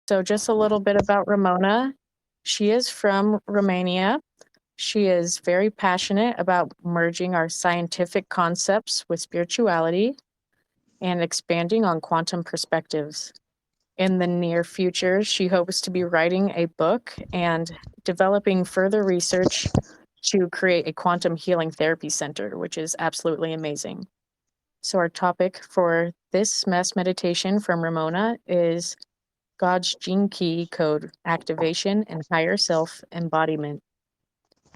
So just a little bit about Ramona. She is from Romania. She is very passionate about merging our scientific concepts with spirituality and expanding on quantum perspectives. In the near future, she hopes to be writing a book and developing further research to create a quantum healing therapy center, which is absolutely amazing. So, our topic for this mass meditation from Ramona is God's Gene Key Code Activation and Higher Self Embodiment.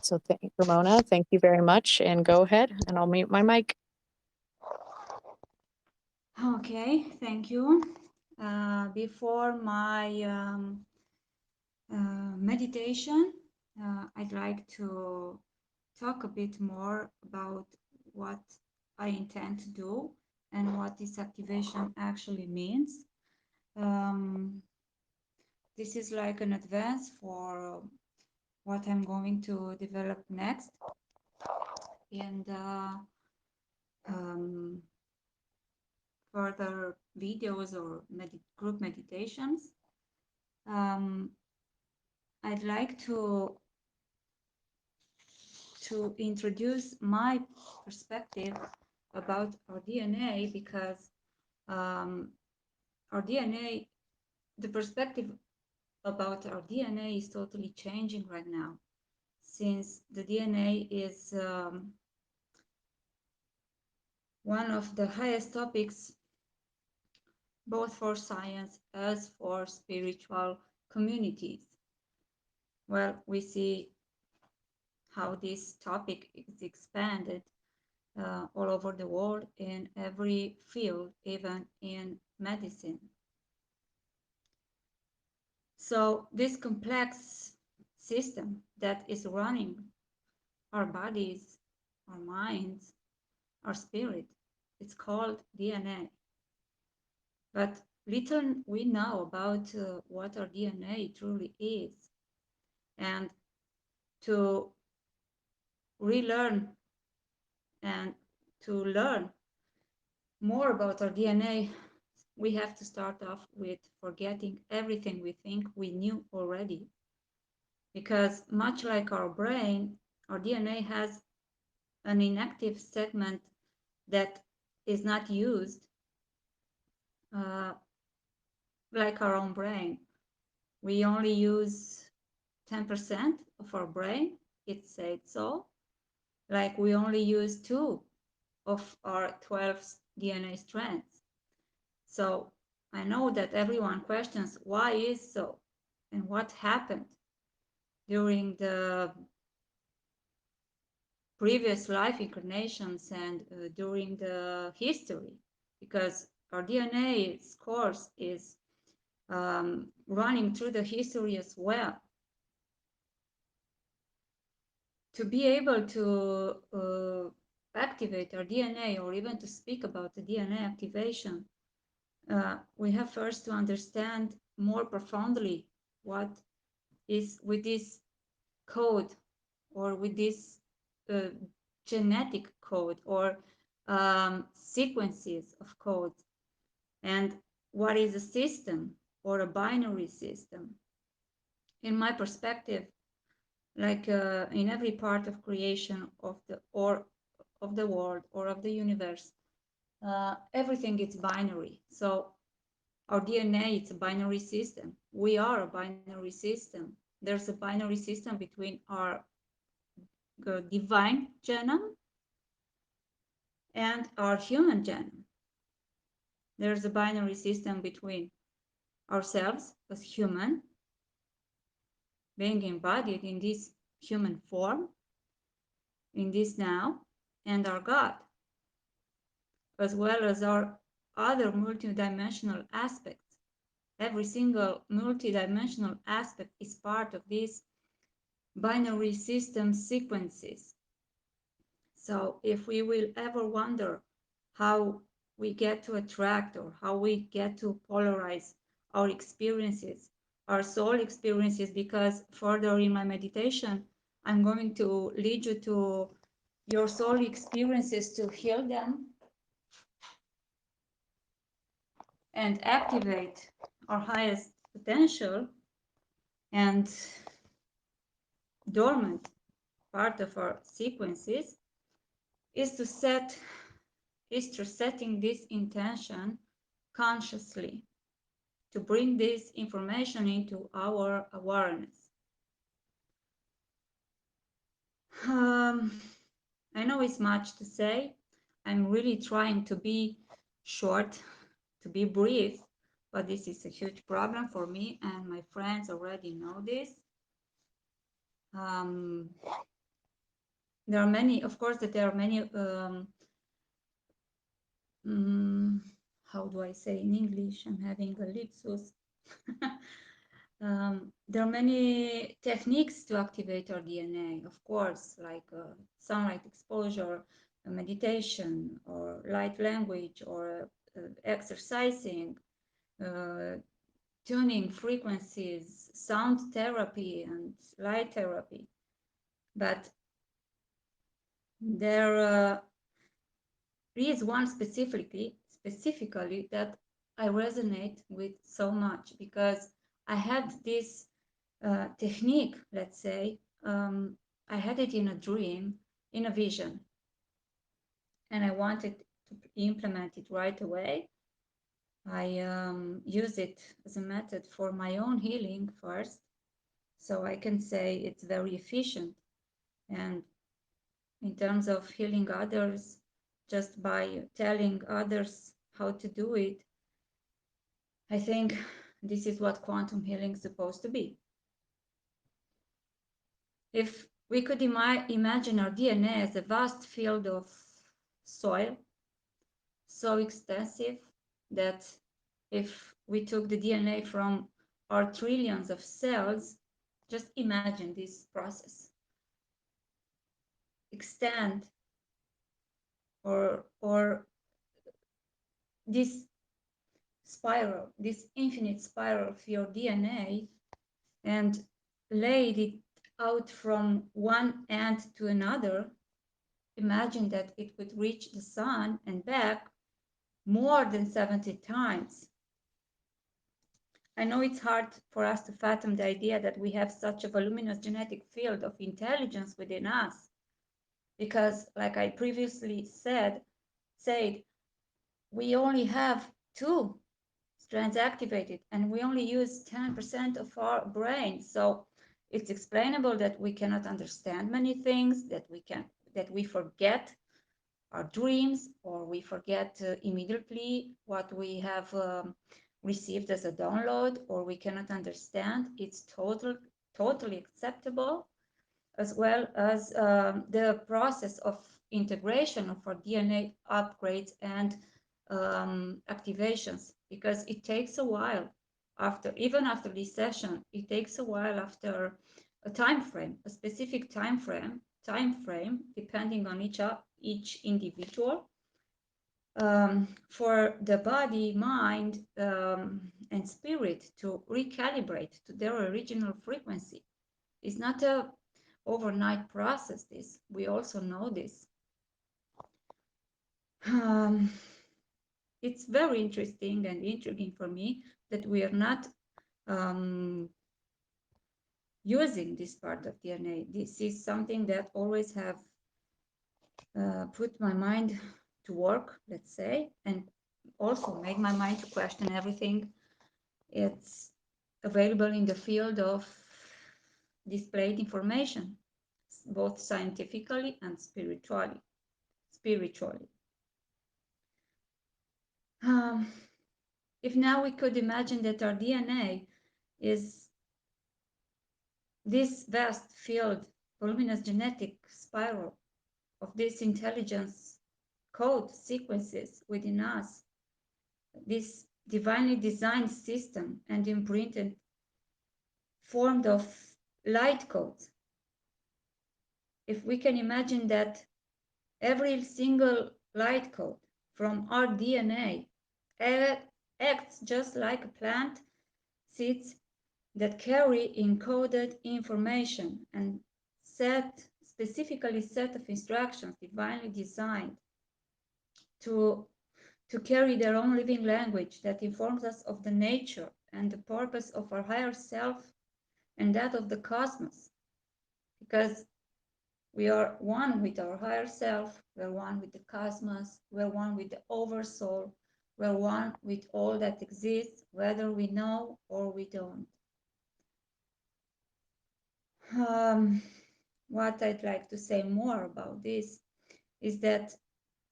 So, Ramona, thank you very much. And go ahead, and I'll mute my mic. Okay, thank you. Before my meditation, I'd like to talk a bit more about what I intend to do and what this activation actually means. This is like an advance for what I'm going to develop next. And further videos or group meditations. I'd like to introduce my perspective about our DNA because our DNA, the perspective about our DNA is totally changing right now, since the DNA is one of the highest topics both for science as for spiritual communities. Well, we see how this topic is expanded all over the world in every field, even in medicine. So this complex system that is running our bodies, our minds, our spirit, it's called DNA. But little we know about what our DNA truly is. And to relearn and to learn more about our DNA, we have to start off with forgetting everything we think we knew already. Because much like our brain, our DNA has an inactive segment that is not used like our own brain. We only use 10% of our brain, it said so. Like we only use 2 of our 12 DNA strands. So I know that everyone questions why is so and what happened during the previous life incarnations and during the history, because our DNA's course is running through the history as well. To be able to activate our DNA or even to speak about the DNA activation, we have first to understand more profoundly what is with this code or with this genetic code or sequences of codes, and what is a system or a binary system. In my perspective, like in every part of creation of the world or of the universe, everything is binary. So our DNA, it's a binary system. We are a binary system. There's a binary system between our divine genome and our human genome. There's a binary system between ourselves as human, being embodied in this human form, in this now, and our God, as well as our other multidimensional aspects. Every single multidimensional aspect is part of these binary system sequences. So if we will ever wonder how we get to attract or how we get to polarize our experiences, our soul experiences, because further in my meditation, I'm going to lead you to your soul experiences to heal them and activate our highest potential and dormant part of our sequences is setting this intention consciously to bring this information into our awareness. I know it's much to say. I'm really trying to be short, to be brief, but this is a huge problem for me, and my friends already know this. There are many, of course, that there are many, how do I say in English? I'm having a lapsus. There are many techniques to activate our DNA, of course, like sunlight exposure, meditation, or light language, or exercising, tuning frequencies, sound therapy, and light therapy. But there is one specifically that I resonate with so much, because I had this technique, let's say, I had it in a dream, in a vision, and I wanted to implement it right away. I use it as a method for my own healing first, so I can say it's very efficient. And in terms of healing others, just by telling others how to do it, I think this is what quantum healing is supposed to be. If we could imagine our DNA as a vast field of soil, so extensive that if we took the DNA from our trillions of cells, just imagine this process. Extend or this spiral, this infinite spiral of your DNA, and laid it out from one end to another. Imagine that it would reach the sun and back more than 70 times. I know it's hard for us to fathom the idea that we have such a voluminous genetic field of intelligence within us, because, like I previously said, we only have 2 strands activated, and we only use 10% of our brain. So it's explainable that we cannot understand many things, that we forget our dreams, or we forget immediately what we have received as a download, or we cannot understand. It's totally acceptable, as well as the process of integration of our DNA upgrades and activations, because it takes a while even after this session. It takes a while after a time frame, a specific time frame, depending on each individual, for the body, mind, and spirit to recalibrate to their original frequency. It's not a overnight process. This, we also know this. It's very interesting and intriguing for me that we are not using this part of DNA. This is something that always have put my mind to work, let's say, and also made my mind to question everything. It's available in the field of displayed information, both scientifically and spiritually. If now we could imagine that our DNA is this vast field, voluminous genetic spiral of this intelligence code sequences within us, this divinely designed system and imprinted, formed of light codes. If we can imagine that every single light code from our DNA acts just like a plant seeds that carry encoded information and specifically set of instructions divinely designed to to carry their own living language that informs us of the nature and the purpose of our higher self and that of the cosmos. Because we are one with our higher self, we're one with the cosmos, we're one with the oversoul, we're one with all that exists, whether we know or we don't. What I'd like to say more about this is that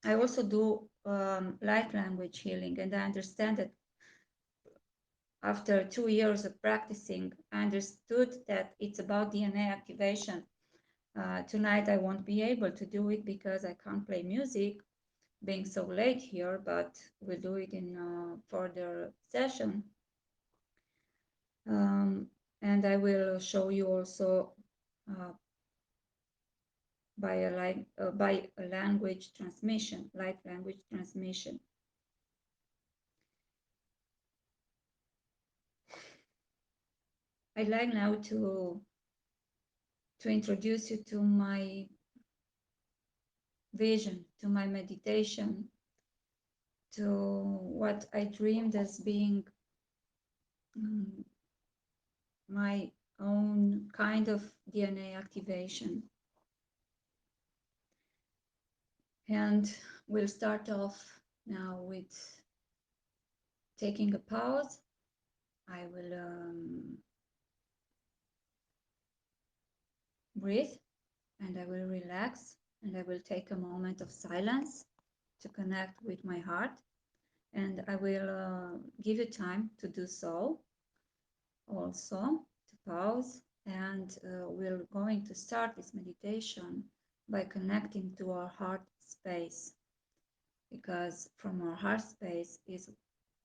I also do light language healing, and I understand that after 2 years of practicing, I understood that it's about DNA activation. Tonight I won't be able to do it because I can't play music, being so late here, but we'll do it in a further session. And I will show you also by a language transmission, light language transmission. I'd like now to introduce you to my vision, to my meditation, to what I dreamed as being my own kind of DNA activation. And we'll start off now with taking a pause. I will breathe and I will relax and I will take a moment of silence to connect with my heart, and I will give you time to do so also, to pause, and we're going to start this meditation by connecting to our heart space, because from our heart space is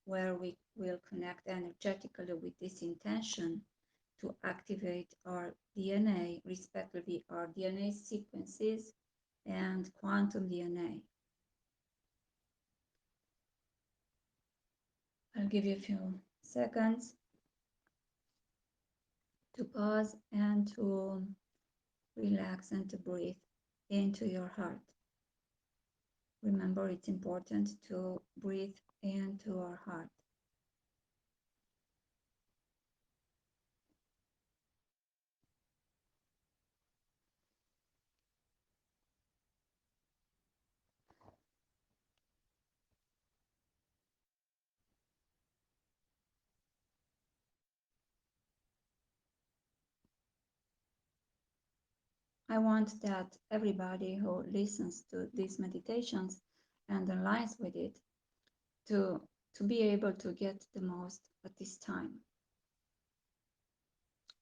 where we will connect energetically with this intention to activate our DNA, respectively our DNA sequences and quantum DNA. I'll give you a few seconds to pause and to relax and to breathe into your heart. Remember, it's important to breathe into our heart. I want that everybody who listens to these meditations and aligns with it to be able to get the most at this time.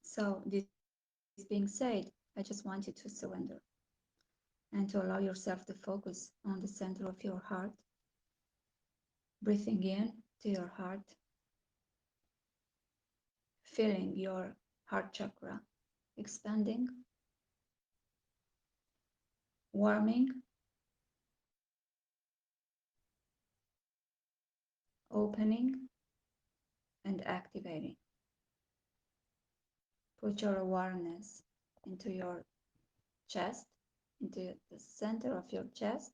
So this being said, I just want you to surrender and to allow yourself to focus on the center of your heart, breathing in to your heart, feeling your heart chakra expanding, warming, opening, and activating. Put your awareness into your chest, into the center of your chest.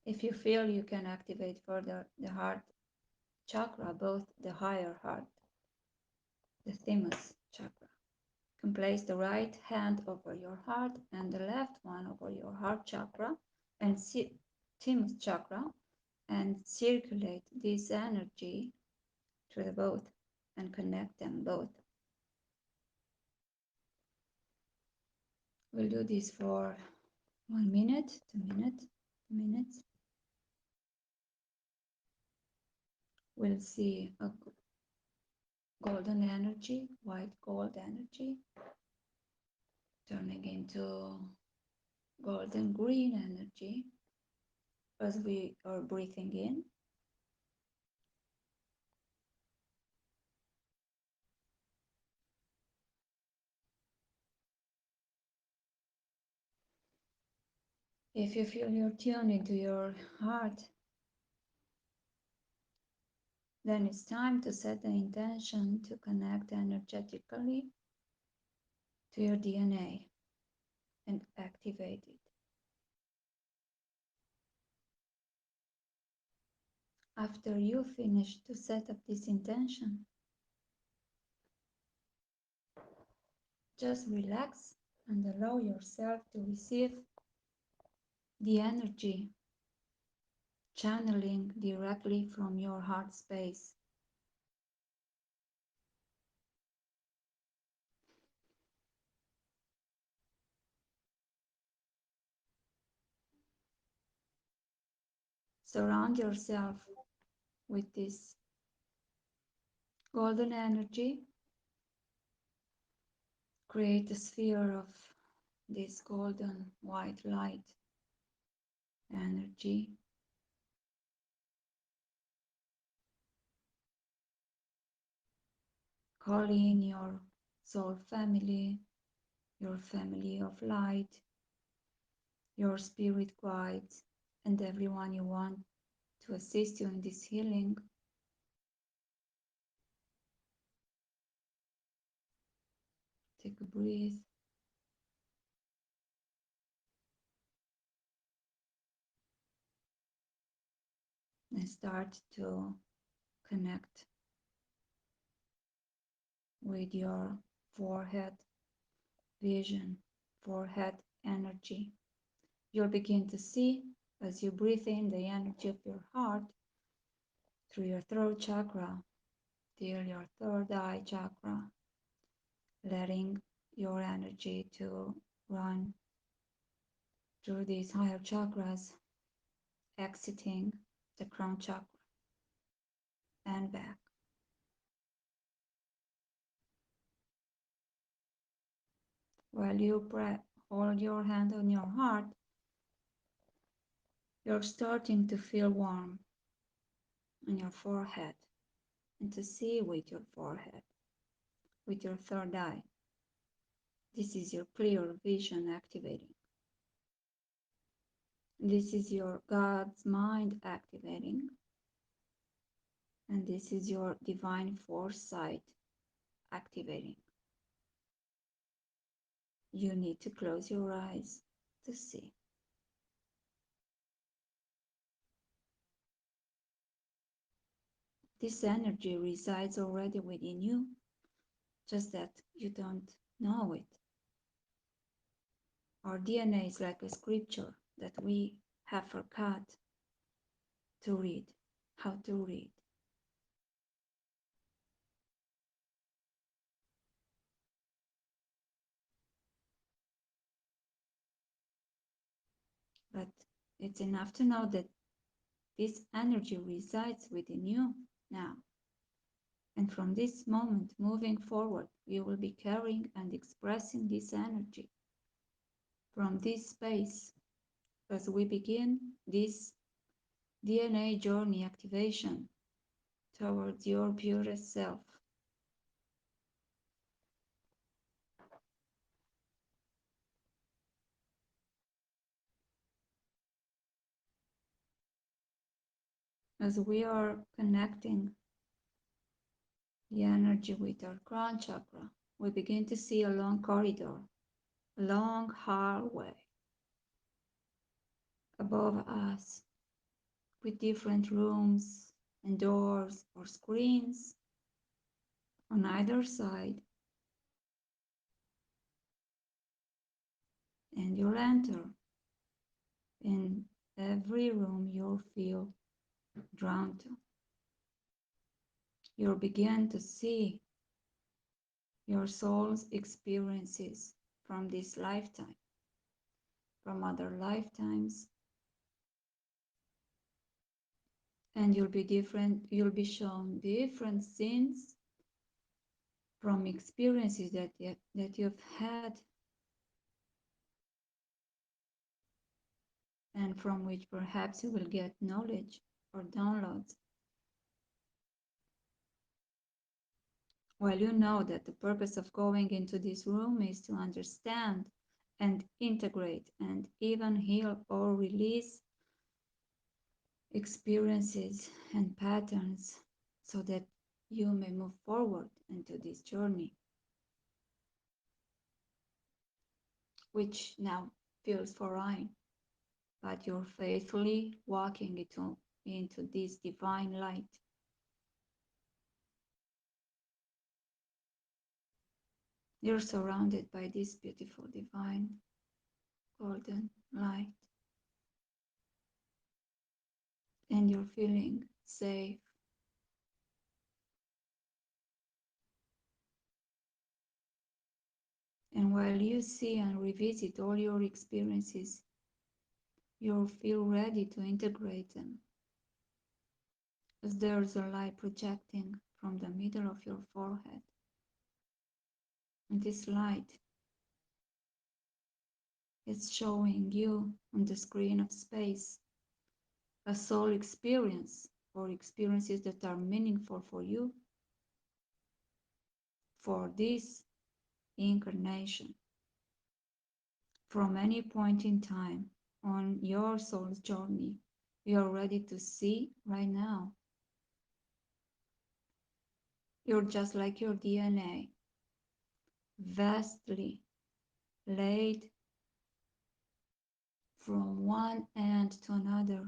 If you feel, you can activate further the heart chakra, both the higher heart, the thymus chakra. You can place the right hand over your heart and the left one over your heart chakra and thymus chakra, and circulate this energy through the both and connect them both. We'll do this for 1 minute, 2 minutes, 2 minutes. We'll see a golden energy, white gold energy, turning into golden green energy as we are breathing in. If you feel you're tuning to your heart, then it's time to set the intention to connect energetically to your DNA and activate it. After you finish to set up this intention, just relax and allow yourself to receive the energy channeling directly from your heart space. Surround yourself with this golden energy. Create a sphere of this golden white light energy. Call in your soul family, your family of light, your spirit guides, and everyone you want to assist you in this healing. Take a breath. And start to connect with your forehead vision, forehead energy. You'll begin to see as you breathe in the energy of your heart through your throat chakra till your third eye chakra, letting your energy to run through these higher chakras, exiting the crown chakra and back. While you hold your hand on your heart, you're starting to feel warm on your forehead and to see with your forehead, with your third eye. This is your clear vision activating. This is your God's mind activating. And this is your divine foresight activating. You need to close your eyes to see. This energy resides already within you, just that you don't know it. Our DNA is like a scripture that we have forgot to read, how to read. But it's enough to know that this energy resides within you now. And from this moment moving forward, you will be carrying and expressing this energy from this space as we begin this DNA journey activation towards your purest self. As we are connecting the energy with our crown chakra, we begin to see a long corridor, a long hallway above us with different rooms and doors or screens on either side. And you'll enter. In every room you'll feel drawn to. You'll begin to see your soul's experiences from this lifetime, from other lifetimes, and you'll be shown different scenes from experiences that you've had and from which perhaps you will get knowledge or downloads. Well, you know that the purpose of going into this room is to understand and integrate and even heal or release experiences and patterns so that you may move forward into this journey, which now feels foreign, but you're faithfully walking into this divine light. You're surrounded by this beautiful divine golden light. And you're feeling safe. And while you see and revisit all your experiences, you'll feel ready to integrate them. As there's a light projecting from the middle of your forehead. And this light is showing you on the screen of space a soul experience or experiences that are meaningful for you for this incarnation. From any point in time on your soul's journey, you're ready to see right now. You're just like your DNA, vastly laid from one end to another,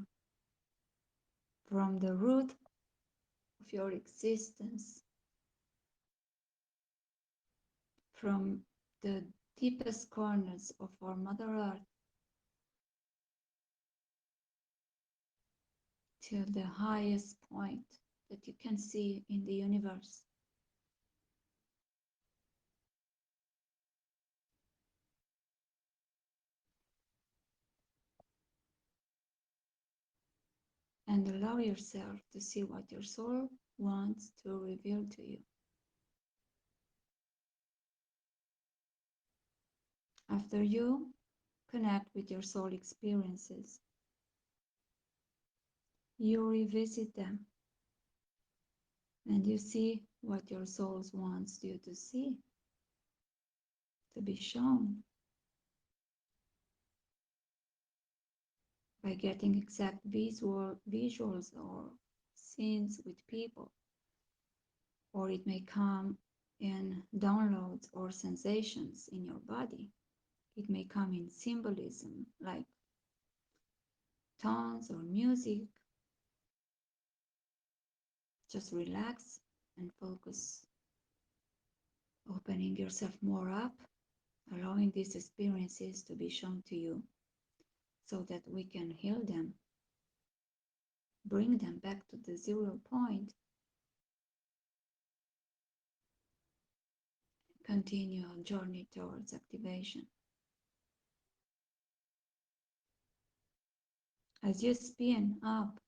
from the root of your existence, from the deepest corners of our Mother Earth to the highest point that you can see in the universe. And allow yourself to see what your soul wants to reveal to you. After you connect with your soul experiences, you revisit them and you see what your soul wants you to see, to be shown. By getting exact visuals or scenes with people, or it may come in downloads or sensations in your body. It may come in symbolism like tones or music. Just relax and focus, opening yourself more up, allowing these experiences to be shown to you so that we can heal them, bring them back to the 0 point, continue our journey towards activation. As you spin up,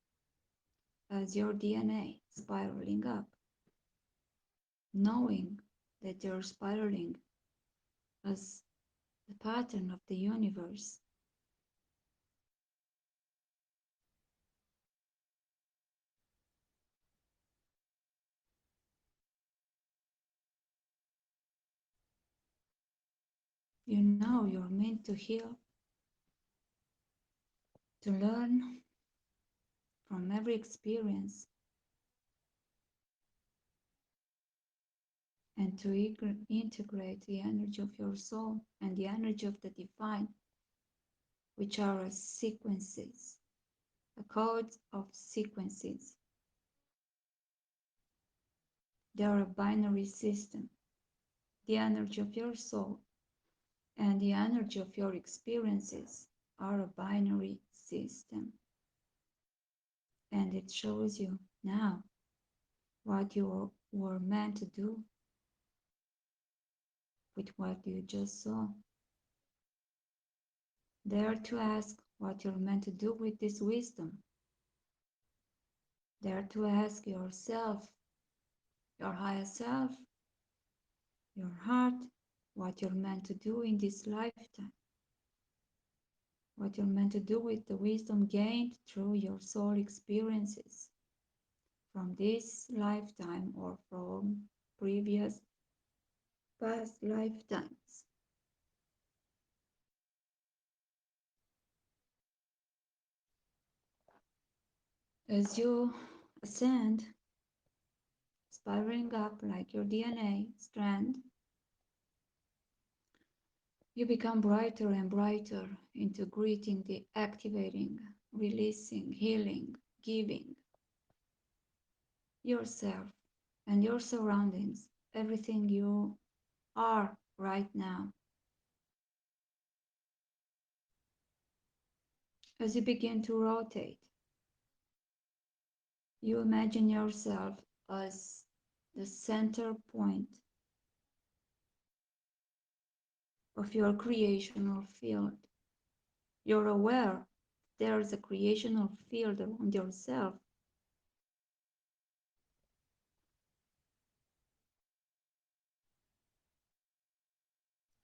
as your DNA spiraling up, knowing that you're spiraling as the pattern of the universe, you know you're meant to heal, to learn from every experience, and to integrate the energy of your soul and the energy of the divine, which are as sequences, a code of sequences. They are a binary system. The energy of your soul and the energy of your experiences are a binary system. And it shows you now what you were meant to do with what you just saw. Dare to ask what you're meant to do with this wisdom. Dare to ask yourself, your higher self, your heart, what you're meant to do in this lifetime. What you're meant to do with the wisdom gained through your soul experiences from this lifetime or from previous past lifetimes. As you ascend, spiraling up like your DNA strand, you become brighter and brighter, integrating the activating, releasing, healing, giving yourself and your surroundings everything you are right now. As you begin to rotate, you imagine yourself as the center point of your creational field. You're aware there's a creational field around yourself,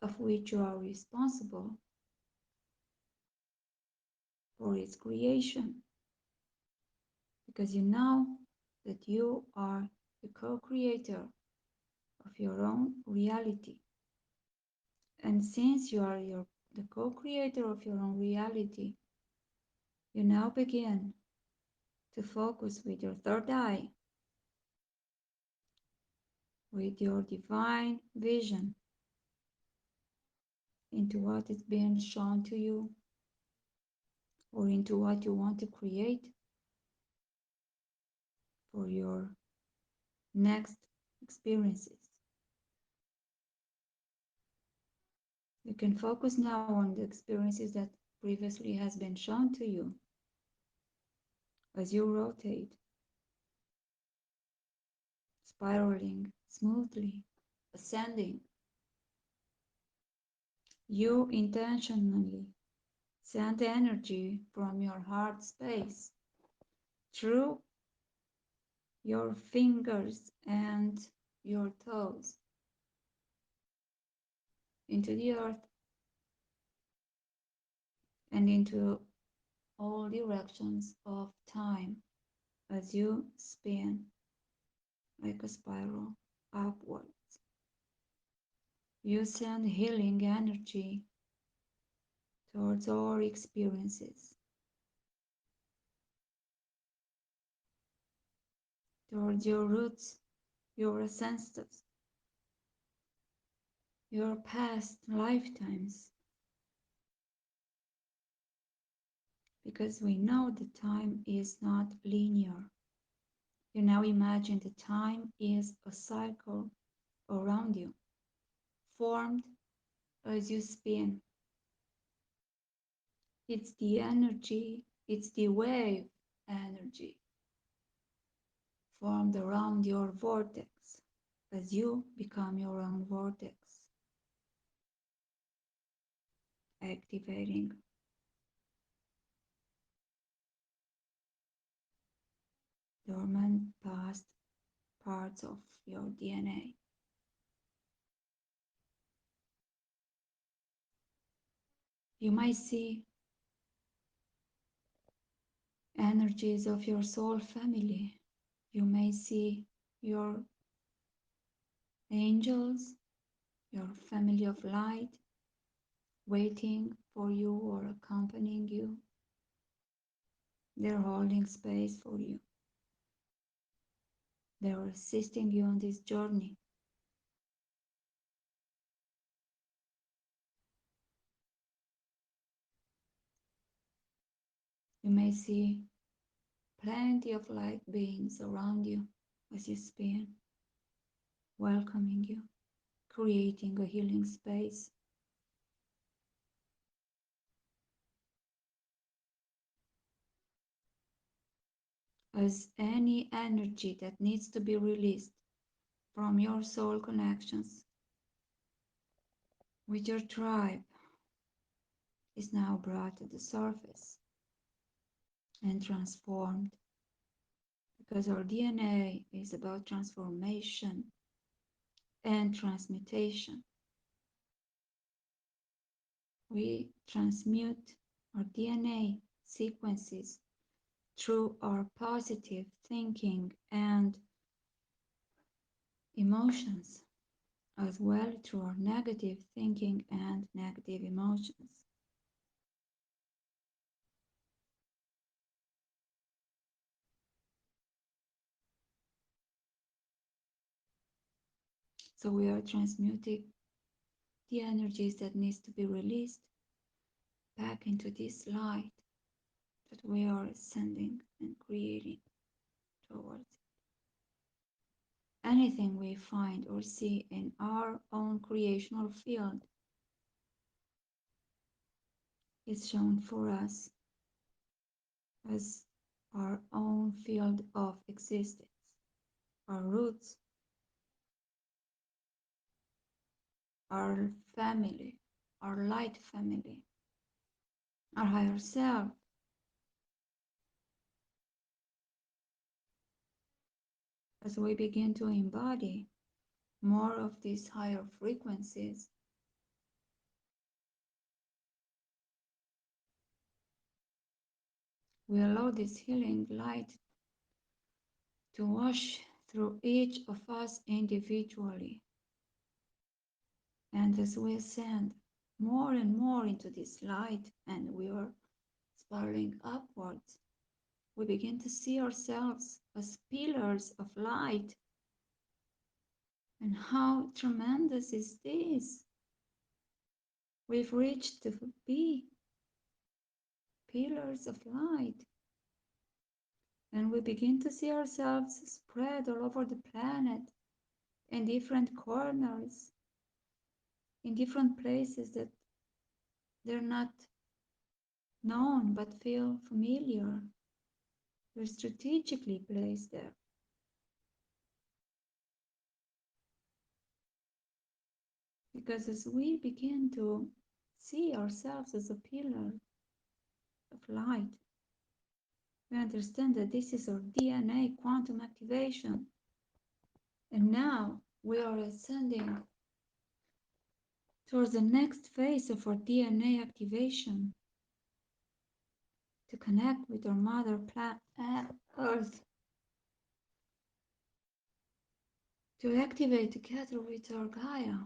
of which you are responsible for its creation, because you know that you are the co-creator of your own reality. And since you are the co-creator of your own reality, you now begin to focus with your third eye, with your divine vision into what is being shown to you or into what you want to create for your next experiences. You can focus now on the experiences that previously has been shown to you as you rotate, spiraling smoothly, ascending. You intentionally send energy from your heart space through your fingers and your toes into the earth and into all directions of time as you spin like a spiral upwards. You send healing energy towards all experiences, towards your roots, your ancestors, your past lifetimes, because we know that time is not linear. You now imagine that time is a cycle around you, formed as you spin. It's the energy, it's the wave energy formed around your vortex as you become your own vortex, activating dormant past parts of your DNA. You might see energies of your soul family. You may see your angels, your family of light, waiting for you or accompanying you. They're holding space for you. They're assisting you on this journey. You may see plenty of light beings around you as you spin, welcoming you, creating a healing space. As any energy that needs to be released from your soul connections with your tribe is now brought to the surface and transformed, because our DNA is about transformation and transmutation. We transmute our DNA sequences through our positive thinking and emotions, as well through our negative thinking and negative emotions. So we are transmuting the energies that needs to be released back into this light, that we are ascending and creating towards. Anything we find or see in our own creational field is shown for us as our own field of existence, our roots, our family, our light family, our higher self. As we begin to embody more of these higher frequencies, we allow this healing light to wash through each of us individually. And as we ascend more and more into this light and we are spiraling upwards, we begin to see ourselves as pillars of light. And how tremendous is this? We've reached to be pillars of light. And we begin to see ourselves spread all over the planet in different corners, in different places that they're not known but feel familiar. They're strategically placed there. Because as we begin to see ourselves as a pillar of light, we understand that this is our DNA quantum activation. And now we are ascending towards the next phase of our DNA activation to connect with our mother planet Earth, to activate together with our Gaia,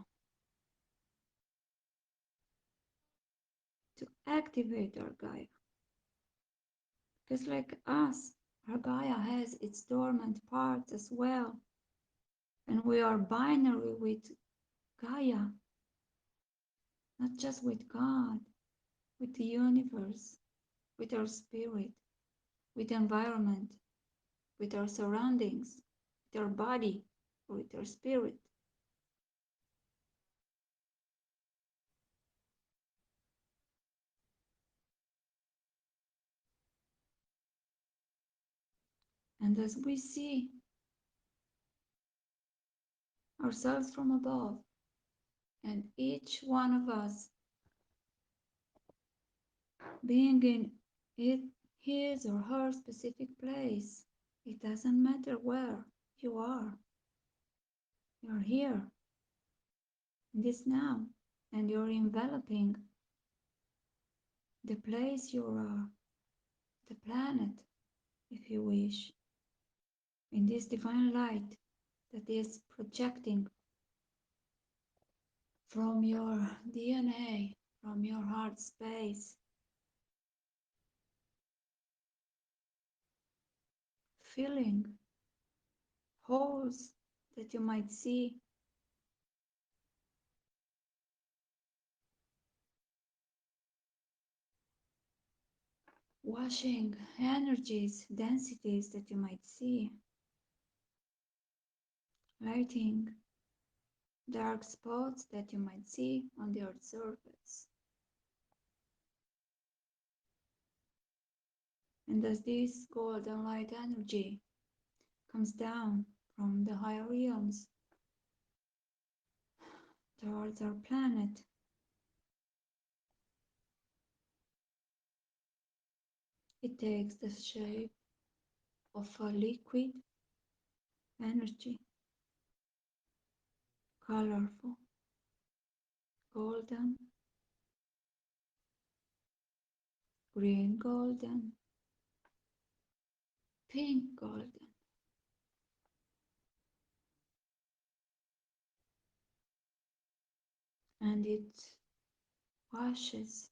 to activate our Gaia. Because like us, our Gaia has its dormant parts as well. And we are binary with Gaia, not just with God, with the universe, with our spirit, with the environment, with our surroundings, with our body, with our spirit. And as we see ourselves from above, and each one of us being in his or her specific place, it doesn't matter where you are. You're here, in this now, and you're enveloping the place you are, the planet, if you wish, in this divine light that is projecting from your DNA, from your heart space, filling holes that you might see, washing energies, densities that you might see, lighting dark spots that you might see on the earth's surface. And as this golden light energy comes down from the higher realms towards our planet, it takes the shape of a liquid energy, colorful, golden, green golden, pink golden. And it washes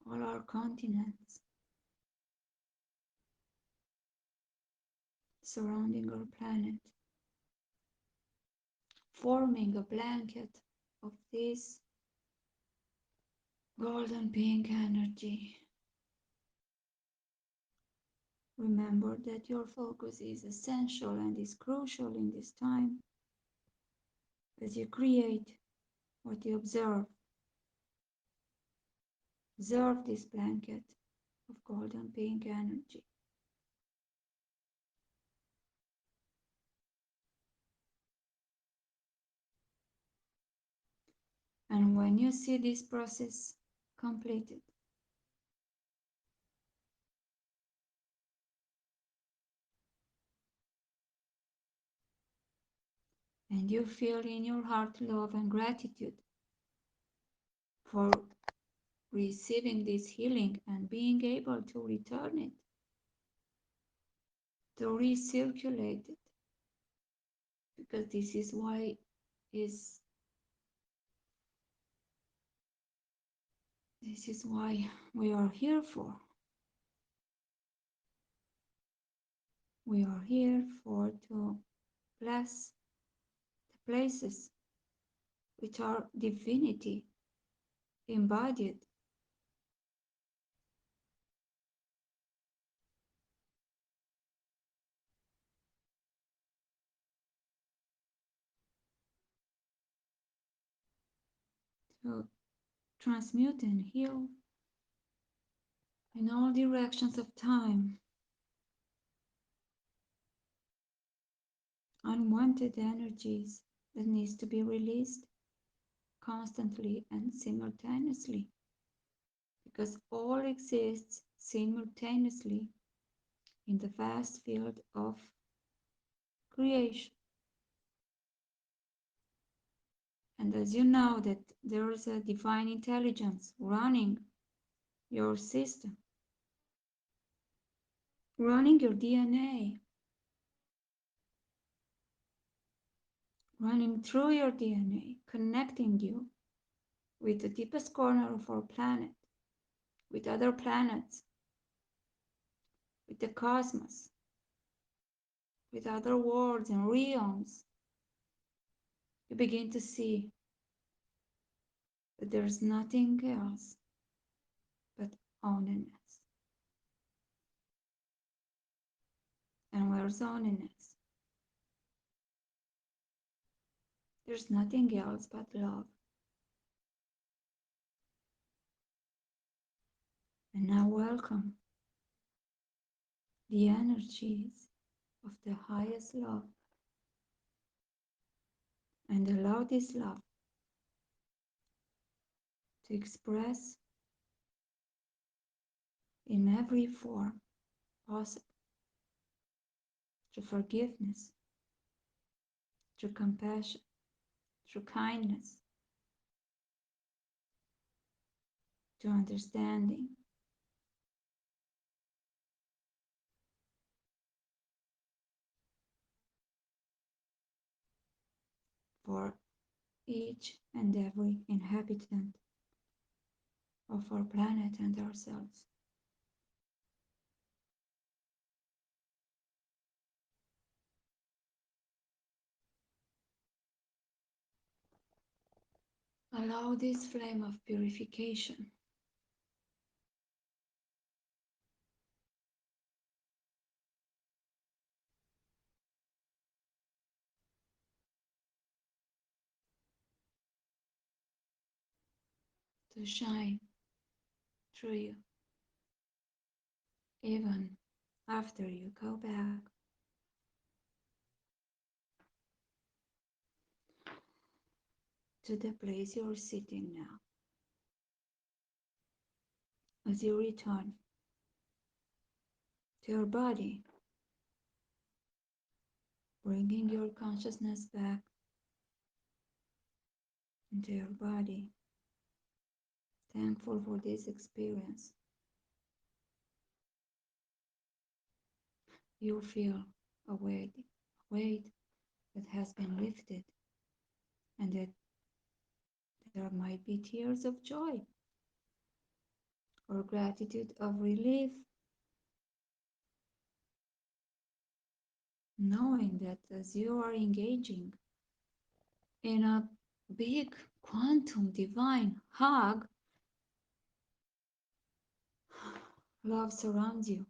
all our continents, surrounding our planet, forming a blanket of this golden pink energy. Remember that your focus is essential and is crucial in this time as you create what you observe. Observe this blanket of golden pink energy. And when you see this process completed, and you feel in your heart love and gratitude for receiving this healing and being able to return it, to recirculate it, because this is why is this is why we are here for. We are here for to bless the places which are divinity embodied. To transmute and heal in all directions of time unwanted energies that needs to be released constantly and simultaneously, because all exists simultaneously in the vast field of creation. And as you know that there is a divine intelligence running your system, running your DNA, running through your DNA, connecting you with the deepest corner of our planet, with other planets, with the cosmos, with other worlds and realms, you begin to see that there is nothing else but oneness. And where's oneness? There's nothing else but love. And now welcome the energies of the highest love, and allow this love to express in every form possible, through forgiveness, through compassion, through kindness, through understanding, for each and every inhabitant of our planet and ourselves. Allow this flame of purification to shine through you, even after you go back to the place you're sitting now. As you return to your body, bringing your consciousness back into your body, thankful for this experience, you feel a weight that has been lifted, and that there might be tears of joy or gratitude of relief, knowing that as you are engaging in a big quantum divine hug Love surrounds you,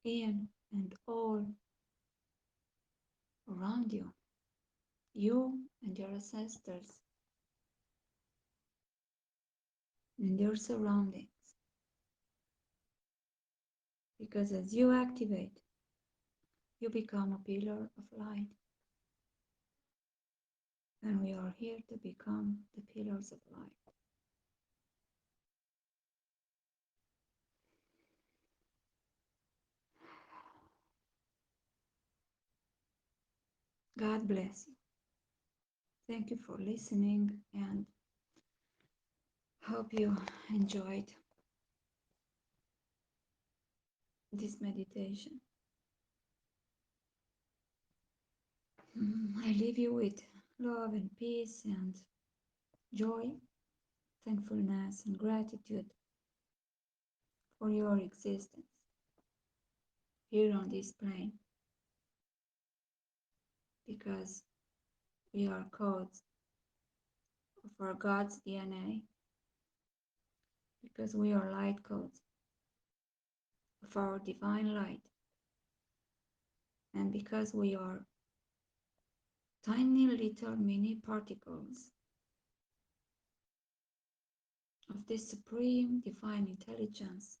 in and all around you, you and your ancestors, and your surroundings. Because as you activate, you become a pillar of light. And we are here to become the pillars of light. God bless you. Thank you for listening and hope you enjoyed this meditation. I leave you with love and peace and joy, thankfulness and gratitude for your existence here on this plane, because we are codes of our God's DNA, because we are light codes of our divine light, and because we are tiny little mini particles of this supreme divine intelligence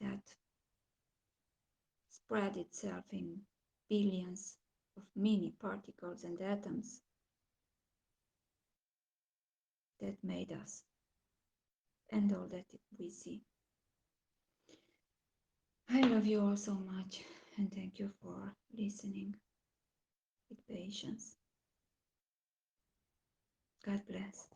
that spread itself in billions of mini particles and atoms that made us and all that we see. I love you all so much, and thank you for listening with patience. God bless.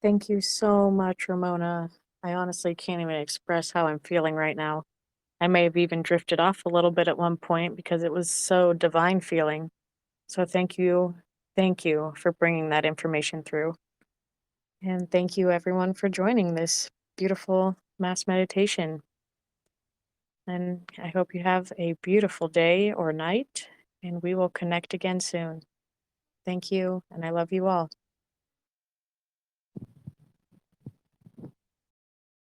Thank you so much, Ramona. I honestly can't even express how I'm feeling right now. I may have even drifted off a little bit at one point because it was so divine feeling. So thank you for bringing that information through. And thank you everyone for joining this beautiful mass meditation. And I hope you have a beautiful day or night, and we will connect again soon. Thank you, and I love you all.